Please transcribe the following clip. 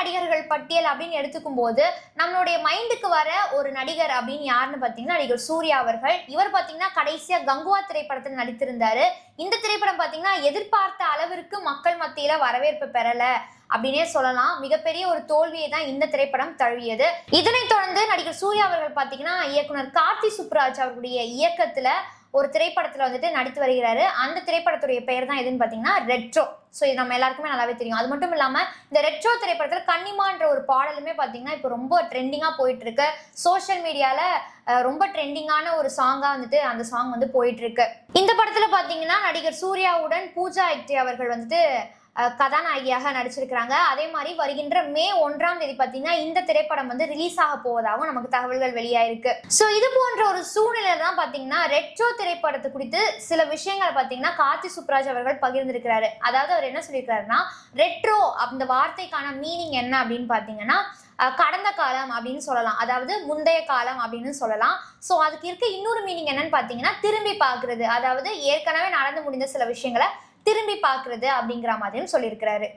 நடிகர்கள் பட்டியல் அப்படின்னு எடுத்துக்கும் போது நம்மளுடைய மைண்டுக்கு வர ஒரு நடிகர் அப்படின்னு யாருன்னு பாத்தீங்கன்னா நடிகர் சூர்யா அவர்கள். இவர் பாத்தீங்கன்னா கடைசியா கங்குவா திரைப்படத்தில் நடித்திருந்தாரு. இந்த திரைப்படம் பாத்தீங்கன்னா எதிர்பார்த்த அளவிற்கு மக்கள் மத்தியில வரவேற்பு பெறல அப்படின்னே சொல்லலாம். மிகப்பெரிய ஒரு தோல்வியை தான் இந்த திரைப்படம் தழுவியது. இதனைத் தொடர்ந்து நடிகர் சூர்யா அவர்கள் பாத்தீங்கன்னா இயக்குனர் கார்த்தி சுப்புராஜ் அவர்களுடைய இயக்கத்துல ஒரு திரைப்படத்துல வந்துட்டு நடித்து வருகிறாரு. அந்த திரைப்படத்துடைய பெயர் தான் எதுன்னு பாத்தீங்கன்னா ரெட்ரோ. ஸோ இது நம்ம எல்லாருக்குமே நல்லாவே தெரியும். அது மட்டும் இல்லாம இந்த ரெட்ரோ திரைப்படத்துல கன்னிமான்ற ஒரு பாடலுமே பாத்தீங்கன்னா இப்போ ரொம்ப ட்ரெண்டிங்கா போயிட்டு இருக்கு. சோசியல் மீடியால ரொம்ப ட்ரெண்டிங்கான ஒரு சாங்கா வந்துட்டு அந்த சாங் வந்து போயிட்டு இருக்கு. இந்த படத்துல பாத்தீங்கன்னா நடிகர் சூர்யாவுடன் பூஜா ஹெக்டே அவர்கள் வந்துட்டு கதாநாயகியாக நடிச்சிருக்கிறாங்க. அதே மாதிரி வருகின்ற மே 1ஆம் தேதி பாத்தீங்கன்னா இந்த திரைப்படம் வந்து ரிலீஸ் ஆக போவதாகவும் நமக்கு தகவல்கள் வெளியாயிருக்கு. சோ இது போன்ற ஒரு சூழ்நிலை தான் பாத்தீங்கன்னா ரெட்ரோ திரைப்படத்தை குறித்து சில விஷயங்களை பாத்தீங்கன்னா கார்த்தி சுப்புராஜ் அவர்கள் பகிர்ந்திருக்கிறாரு. அதாவது அவர் என்ன சொல்லியிருக்காருன்னா, ரெட்ரோ அந்த வார்த்தைக்கான மீனிங் என்ன அப்படின்னு பாத்தீங்கன்னா கடந்த காலம் அப்படின்னு சொல்லலாம், அதாவது முந்தைய காலம் அப்படின்னு சொல்லலாம். ஸோ அதுக்கு இருக்க இன்னொரு மீனிங் என்னன்னு பாத்தீங்கன்னா திரும்பி பார்க்கிறது, அதாவது ஏற்கனவே நடந்து முடிந்த சில விஷயங்களை திரும்பி பார்க்கிறது அப்படிங்கிற மாதிரியும் சொல்லியிருக்கிறாரு.